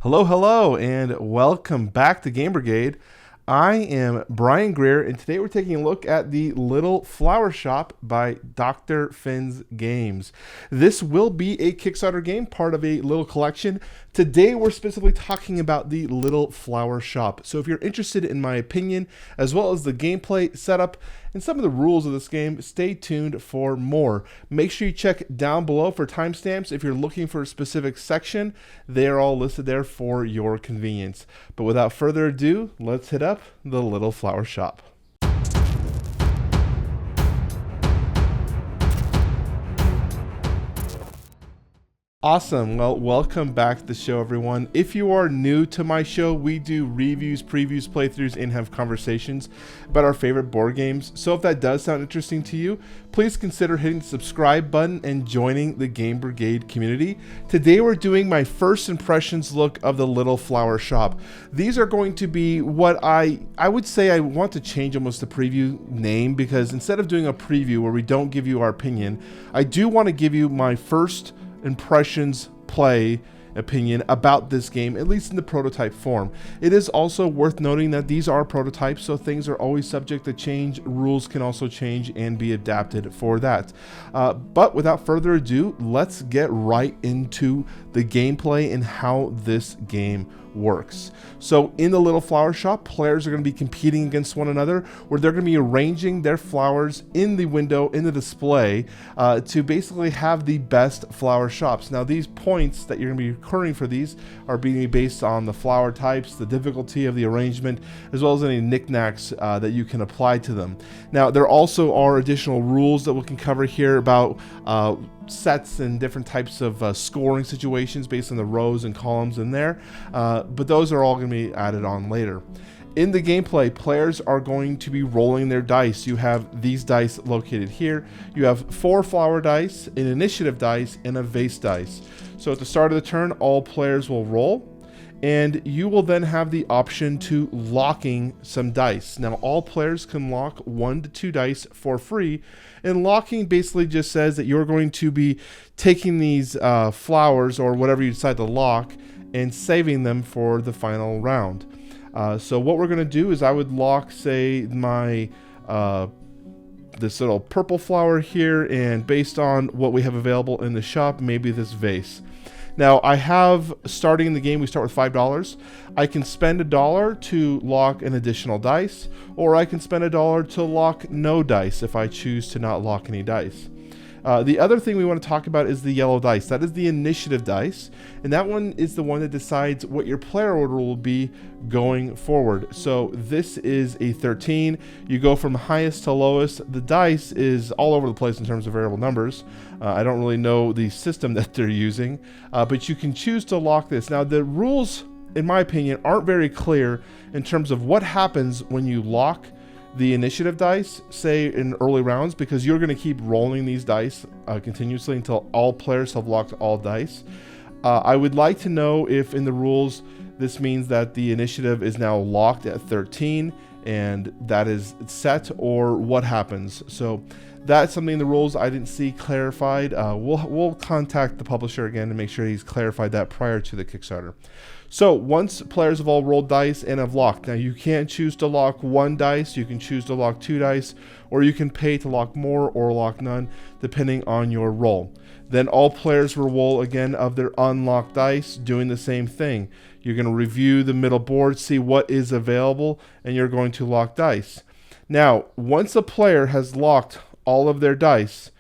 Hello, and welcome back to Game Brigade. I am Brian Greer, and today we're taking a look at the Little Flower Shop by Dr. Finn's Games. This will be a Kickstarter game, part of a little collection. Today we're specifically talking about the Little Flower Shop. So if you're interested in my opinion, as well as the gameplay setup and some of the rules of this game, stay tuned for more. Make sure you check down below for timestamps. If you're looking for a specific section, they're all listed there for your convenience. But without further ado, let's hit up the Little Flower Shop. Awesome. Well, welcome back to the show, everyone. If you are new to my show, we do reviews, previews, playthroughs, and have conversations about our favorite board games. So if that does sound interesting to you, please consider hitting the subscribe button and joining the Game Brigade community. Today, we're doing my first impressions look of the Little Flower Shop. These are going to be what I would say I want to change almost the preview name, because instead of doing a preview where we don't give you our opinion, I do want to give you my first impressions play opinion about this game, at least in the prototype form. It is also worth noting that these are prototypes, so things are always subject to change. Rules can also change and be adapted for that. But without further ado, let's get right into the gameplay and how this game works. So in the Little Flower Shop, players are going to be competing against one another, where they're going to be arranging their flowers in the window, in the display, to basically have the best flower shops. Now, these points that you're going to be recording for these are being based on the flower types, the difficulty of the arrangement, as well as any knickknacks that you can apply to them. Now, there also are additional rules that we can cover here about sets and different types of scoring situations based on the rows and columns in there, but those are all going to be added on later. In the gameplay, players are going to be rolling their dice. You have these dice located here. You have 4 flower dice, an initiative dice, and a vase dice. So at the start of the turn, all players will roll, and you will then have the option to locking some dice. Now, all players can lock 1 to 2 dice for free, and locking basically just says that you're going to be taking these flowers or whatever you decide to lock and saving them for the final round. So what we're going to do is I would lock, say, my this little purple flower here, and based on what we have available in the shop, maybe this vase. Now, I have, starting in the game, we start with $5. I can spend $1 to lock an additional dice, or I can spend $1 to lock no dice if I choose to not lock any dice. The other thing we want to talk about is the yellow dice. That is the initiative dice, and that one is the one that decides what your player order will be going forward. So this is a 13. You go from highest to lowest. The dice is all over the place in terms of variable numbers. I don't really know the system that they're using, but you can choose to lock this. Now, the rules, in my opinion, aren't very clear in terms of what happens when you lock the initiative dice, say in early rounds, because you're going to keep rolling these dice continuously until all players have locked all dice. I would like to know if in the rules this means that the initiative is now locked at 13 and that is set, or what happens. So that's something in the rules I didn't see clarified. We'll contact the publisher again to make sure he's clarified that prior to the Kickstarter. So once players have all rolled dice and have locked, now you can't choose to lock 1 dice, you can choose to lock 2 dice, or you can pay to lock more or lock none, depending on your roll. Then all players will roll again of their unlocked dice, doing the same thing. You're going to review the middle board, see what is available, and you're going to lock dice. Now, once a player has locked all of their dice,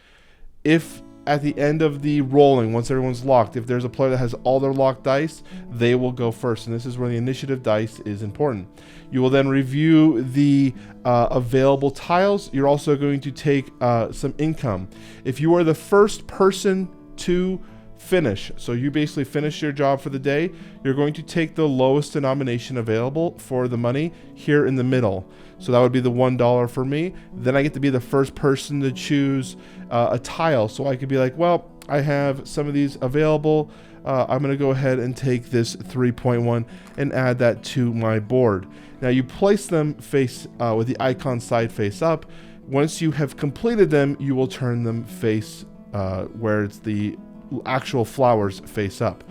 if at the end of the rolling, once everyone's locked, if there's a player that has all their locked dice, they will go first, and this is where the initiative dice is important. You will then review the available tiles. You're also going to take some income. If you are the first person to finish, so you basically finish your job for the day, you're going to take the lowest denomination available for the money here in the middle. So that would be the $1 for me. Then I get to be the first person to choose a tile. So I could be like, well, I have some of these available. I'm going to go ahead and take this 3.1 and add that to my board. Now you place them face with the icon side face up. Once you have completed them, you will turn them face where it's the actual flowers face up.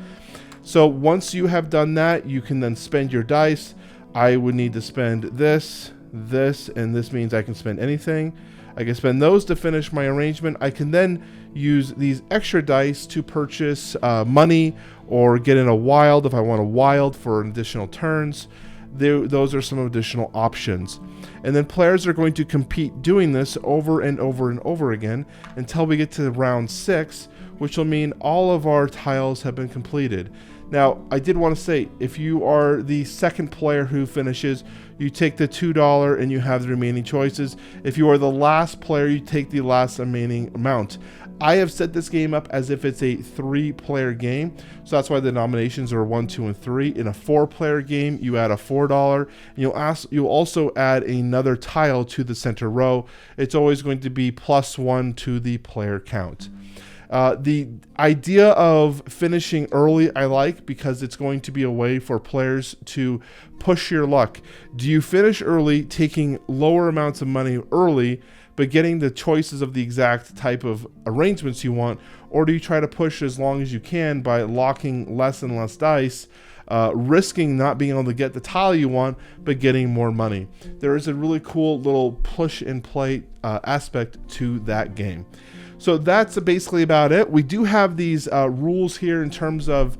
So once you have done that, you can then spend your dice. I would need to spend this, and this means I can spend anything. I can spend those to finish my arrangement. I can then use these extra dice to purchase money or get in a wild if I want a wild for additional turns. Those are some additional options. And then players are going to compete doing this over and over and over again until we get to round 6, which will mean all of our tiles have been completed. Now, I did want to say, if you are the second player who finishes, you take the $2 and you have the remaining choices. If you are the last player, you take the last remaining amount. I have set this game up as if it's a 3-player game, so that's why the nominations are 1, 2, and 3. In a 4-player game, you add a $4, and you'll also add another tile to the center row. It's always going to be +1 to the player count. The idea of finishing early I like, because it's going to be a way for players to push your luck. Do you finish early, taking lower amounts of money early, but getting the choices of the exact type of arrangements you want? Or do you try to push as long as you can by locking less and less dice, risking not being able to get the tile you want, but getting more money? There is a really cool little push and play aspect to that game. So that's basically about it. We do have these rules here in terms of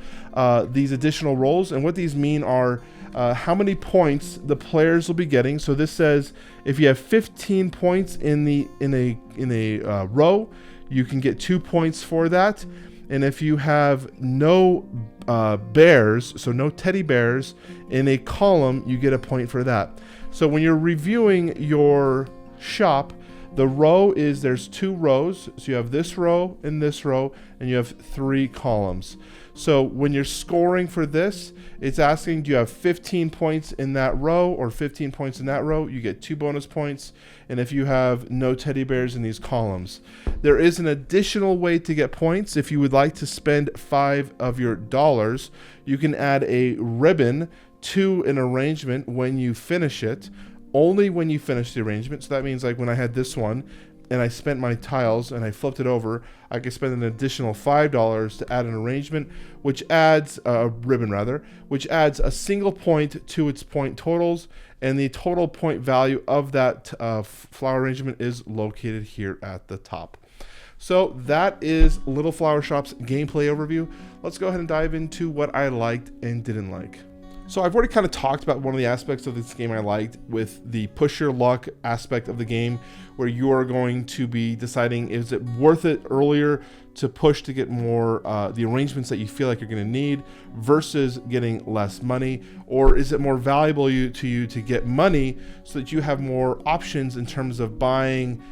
these additional rolls, and what these mean are how many points the players will be getting. So this says if you have 15 points in a row, you can get 2 points for that. And if you have no bears, so no teddy bears in a column, you get a point for that. So when you're reviewing your shop, the row is, there's 2 rows. So you have this row, and you have 3 columns. So when you're scoring for this, it's asking, do you have 15 points in that row or 15 points in that row? You get 2 bonus points. And if you have no teddy bears in these columns, there is an additional way to get points. If you would like to spend 5 of your dollars, you can add a ribbon to an arrangement when you finish it. Only when you finish the arrangement. So that means, like, when I had this one and I spent my tiles and I flipped it over, I could spend an additional $5 to add an arrangement, which adds a ribbon rather, which adds a single point to its point totals, and the total point value of that flower arrangement is located here at the top. So that is Little Flower Shop's gameplay overview. Let's go ahead and dive into what I liked and didn't like. So I've already kind of talked about one of the aspects of this game I liked, with the push your luck aspect of the game, where you are going to be deciding, is it worth it earlier to push to get more the arrangements that you feel like you're going to need versus getting less money, or is it more valuable to you to get money so that you have more options in terms of buying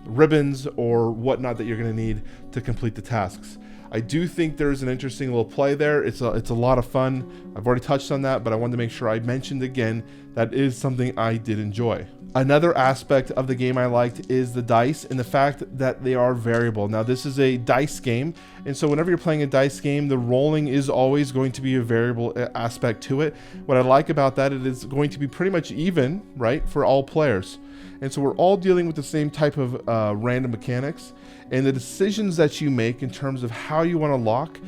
ribbons or whatnot that you're going to need to complete the tasks. I do think there's an interesting little play there. It's a lot of fun. I've already touched on that, but I wanted to make sure I mentioned again that is something I did enjoy. Another aspect of the game I liked is the dice and the fact that they are variable. Now, this is a dice game, and so whenever you're playing a dice game, the rolling is always going to be a variable aspect to it. What I like about that, it is going to be pretty much even, right, for all players. And so we're all dealing with the same type of random mechanics, and the decisions that you make in terms of how you want to lock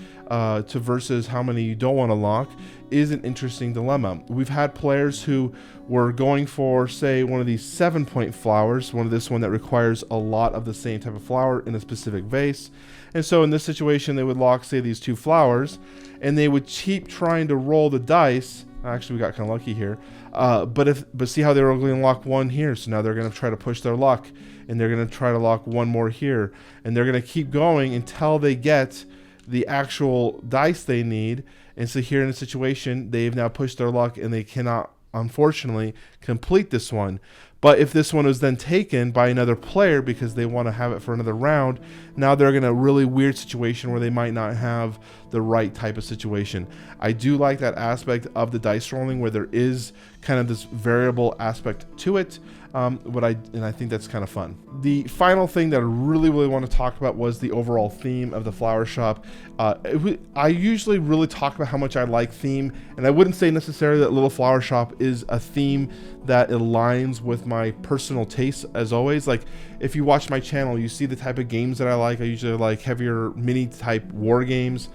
to versus how many you don't want to lock is an interesting dilemma. We've had players who were going for, say, one of these 7-point flowers, this one that requires a lot of the same type of flower in a specific vase. And so in this situation, they would lock, say, these 2 flowers, and they would keep trying to roll the dice. Actually, we got kind of lucky here. But see how they were going to lock 1 here. So now they're going to try to push their luck, and they're going to try to lock 1 more here. And they're going to keep going until they get the actual dice they need. And so here in a situation, they've now pushed their luck, and they cannot, unfortunately, complete this one. But if this one was then taken by another player because they want to have it for another round, now they're in a really weird situation where they might not have the right type of situation. I do like that aspect of the dice rolling where there is kind of this variable aspect to it. And I think that's kind of fun. The final thing that I really want to talk about was the overall theme of the flower shop. I usually really talk about how much I like theme, and I wouldn't say necessarily that Little Flower Shop is a theme that aligns with my personal tastes. As always, like if you watch my channel, you see the type of games that I like. I usually like heavier mini type war games.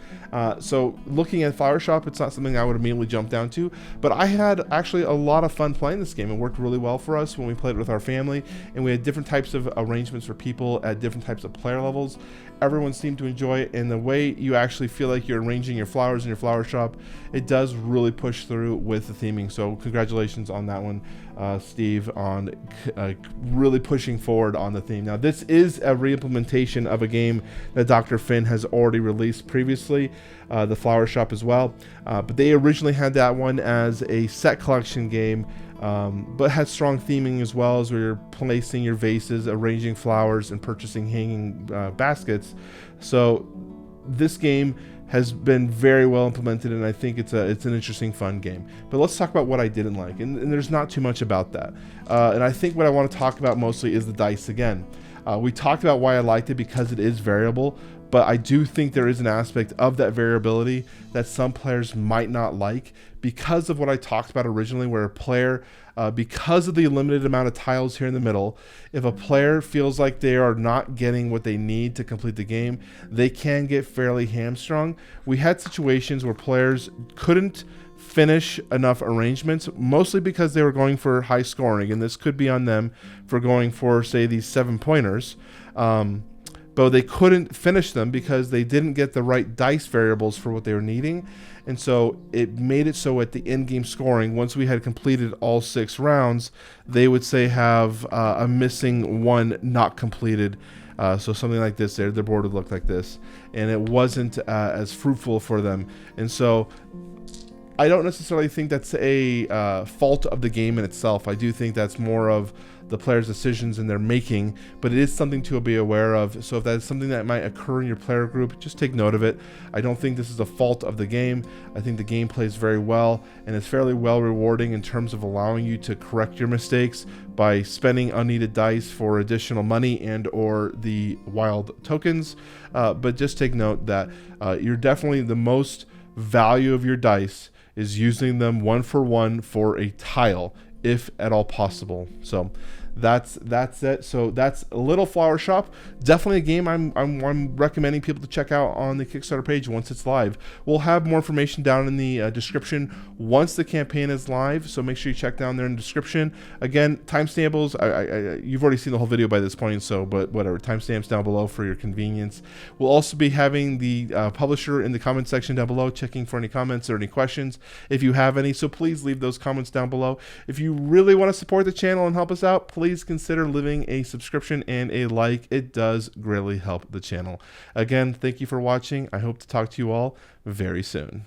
So looking at Flower Shop, it's not something I would immediately jump down to, but I had actually a lot of fun playing this game. It worked really well for us when we played it with our family, and we had different types of arrangements for people at different types of player levels. Everyone seemed to enjoy it, and the way you actually feel like you're arranging your flowers in your flower shop, it does really push through with the theming. So congratulations on that one, Steve, on really pushing forward on the theme. Now, this is a re-implementation of a game that Dr. Finn has already released previously, the Flower Shop as well, but they originally had that one as a set collection game, but had strong theming as well, as where you're placing your vases, arranging flowers, and purchasing hanging baskets. So this game has been very well implemented, and I think it's an interesting, fun game. But let's talk about what I didn't like, and there's not too much about that. And I think what I want to talk about mostly is the dice again. We talked about why I liked it because it is variable, but I do think there is an aspect of that variability that some players might not like because of what I talked about originally, where a player, because of the limited amount of tiles here in the middle, if a player feels like they are not getting what they need to complete the game, they can get fairly hamstrung. We had situations where players couldn't finish enough arrangements, mostly because they were going for high scoring, and this could be on them for going for, say, these 7-pointers. But they couldn't finish them because they didn't get the right dice variables for what they were needing. And so it made it so at the end game scoring, once we had completed all 6 rounds, they would say have a missing 1 not completed. So something like this there, their board would look like this. And it wasn't as fruitful for them. And so I don't necessarily think that's a fault of the game in itself. I do think that's more of the players' decisions and their making, but it is something to be aware of. So if that is something that might occur in your player group, just take note of it. I don't think this is a fault of the game. I think the game plays very well, and it's fairly well rewarding in terms of allowing you to correct your mistakes by spending unneeded dice for additional money and or the wild tokens. But just take note that you're definitely the most value of your dice is using them 1-for-1 for a tile, if at all possible. So that's it. So that's Little Flower Shop. Definitely a game I'm recommending people to check out on the Kickstarter page once it's live. We'll have more information down in the description once the campaign is live, so make sure you check down there in the description. Again, timestamps, you've already seen the whole video by this point, so but whatever, timestamps down below for your convenience. We'll also be having the publisher in the comment section down below, checking for any comments or any questions if you have any, so please leave those comments down below. If you really want to support the channel and help us out, please consider leaving a subscription and a like. It does greatly help the channel. Again, thank you for watching. I hope to talk to you all very soon.